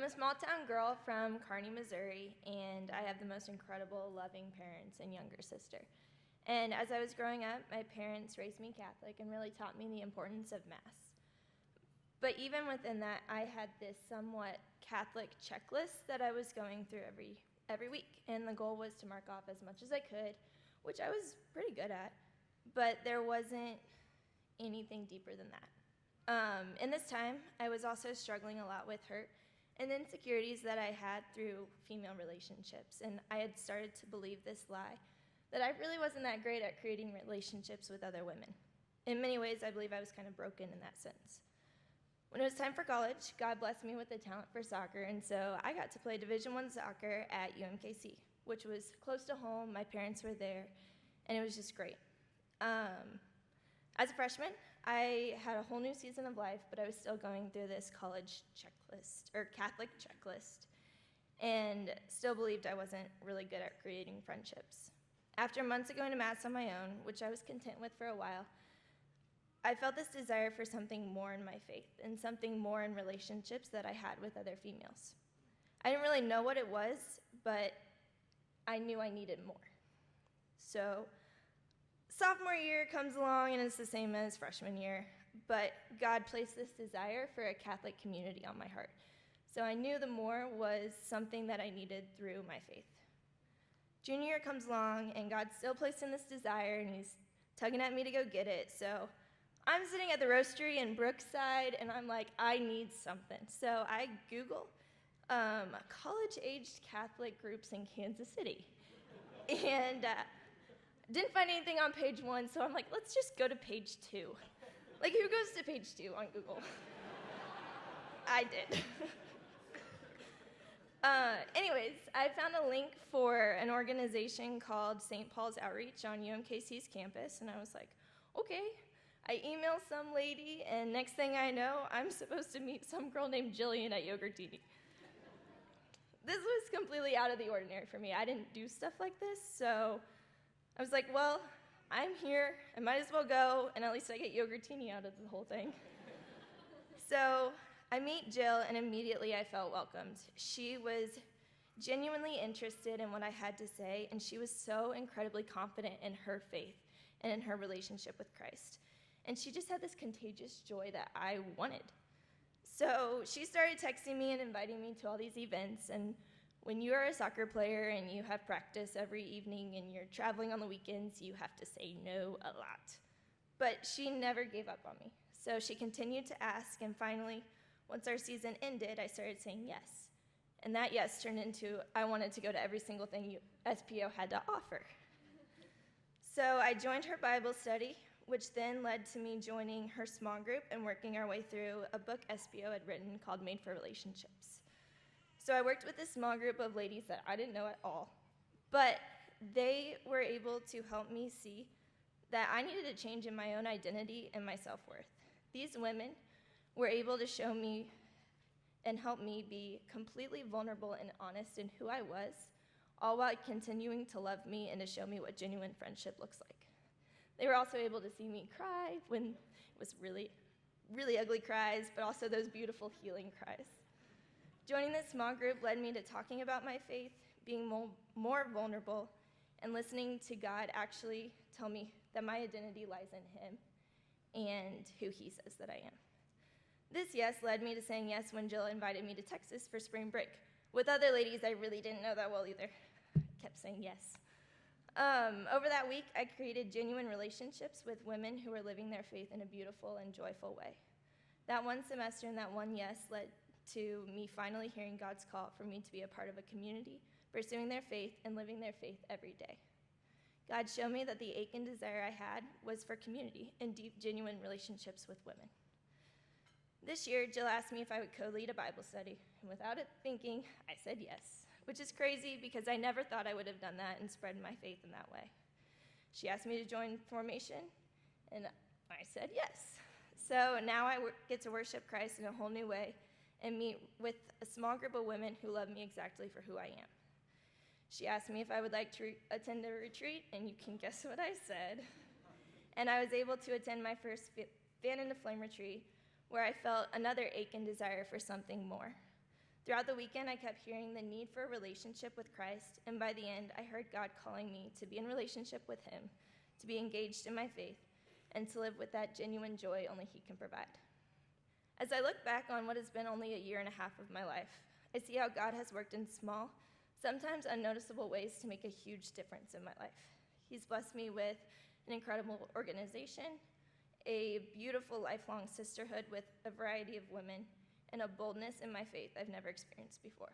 I'm a small-town girl from Kearney, Missouri, and I have the most incredible, loving parents and younger sister. And as I was growing up, my parents raised me Catholic and really taught me the importance of Mass. But even within that, I had this somewhat Catholic checklist that I was going through every week, and the goal was to mark off as much as I could, which I was pretty good at, but there wasn't anything deeper than that. In this time, I was also struggling a lot with hurt and insecurities that I had through female relationships, and I had started to believe this lie that I really wasn't that great at creating relationships with other women. In many ways, I believe I was kind of broken in that sense. When it was time for college, God blessed me with a talent for soccer, and so I got to play Division I soccer at UMKC, which was close to home. My parents were there, and it was just great. As a freshman, I had a whole new season of life, but I was still going through this college checklist, or Catholic checklist, and still believed I wasn't really good at creating friendships. After months of going to Mass on my own, which I was content with for a while, I felt this desire for something more in my faith and something more in relationships that I had with other females. I didn't really know what it was, but I knew I needed more. So sophomore year comes along, and it's the same as freshman year, but God placed this desire for a Catholic community on my heart. So I knew the more was something that I needed through my faith. Junior year comes along, and God's still placing this desire, and he's tugging at me to go get it. So I'm sitting at the roastery in Brookside, and I'm like, I need something. So I Google college-aged Catholic groups in Kansas City. And didn't find anything on page 1, so I'm like, let's just go to page 2. Like, who goes to page 2 on Google? I did. Anyways, I found a link for an organization called St. Paul's Outreach on UMKC's campus, and I was like, okay. I email some lady, and next thing I know, I'm supposed to meet some girl named Jillian at Yogurtini. This was completely out of the ordinary for me. I didn't do stuff like this, so I was like, well, I'm here. I might as well go, and at least I get Yogurtini out of the whole thing. So I meet Jill, and immediately I felt welcomed. She was genuinely interested in what I had to say, and she was so incredibly confident in her faith and in her relationship with Christ. And she just had this contagious joy that I wanted. So she started texting me and inviting me to all these events, and when you are a soccer player and you have practice every evening and you're traveling on the weekends, you have to say no a lot. But she never gave up on me. So she continued to ask, and finally, once our season ended, I started saying yes. And that yes turned into I wanted to go to every single thing SPO had to offer. So I joined her Bible study, which then led to me joining her small group and working our way through a book SPO had written called Made for Relationships. So I worked with this small group of ladies that I didn't know at all, but they were able to help me see that I needed a change in my own identity and my self-worth. These women were able to show me and help me be completely vulnerable and honest in who I was, all while continuing to love me and to show me what genuine friendship looks like. They were also able to see me cry when it was really, really ugly cries, but also those beautiful healing cries. Joining this small group led me to talking about my faith, being more vulnerable, and listening to God actually tell me that my identity lies in him and who he says that I am. This yes led me to saying yes when Jill invited me to Texas for spring break. With other ladies, I really didn't know that well either. I kept saying yes. Over that week, I created genuine relationships with women who were living their faith in a beautiful and joyful way. That one semester and that one yes led to me finally hearing God's call for me to be a part of a community, pursuing their faith and living their faith every day. God showed me that the ache and desire I had was for community and deep, genuine relationships with women. This year, Jill asked me if I would co-lead a Bible study, and without it thinking, I said yes, which is crazy because I never thought I would have done that and spread my faith in that way. She asked me to join formation, and I said yes. So now I get to worship Christ in a whole new way and meet with a small group of women who love me exactly for who I am. She asked me if I would like to attend a retreat, and you can guess what I said. And I was able to attend my first Fan in the Flame retreat, where I felt another ache and desire for something more. Throughout the weekend, I kept hearing the need for a relationship with Christ, and by the end, I heard God calling me to be in relationship with him, to be engaged in my faith, and to live with that genuine joy only he can provide. As I look back on what has been only a year and a half of my life, I see how God has worked in small, sometimes unnoticeable ways to make a huge difference in my life. He's blessed me with an incredible organization, a beautiful lifelong sisterhood with a variety of women, and a boldness in my faith I've never experienced before.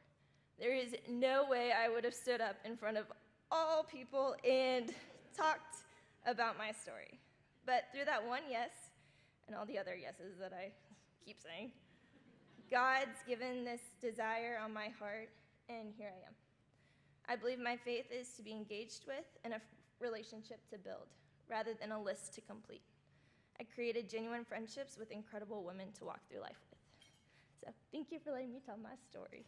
There is no way I would have stood up in front of all people and talked about my story. But through that one yes, and all the other yeses that I keep saying, God's given this desire on my heart, and here I am. I believe my faith is to be engaged with and a relationship to build, rather than a list to complete. I created genuine friendships with incredible women to walk through life with. So thank you for letting me tell my story.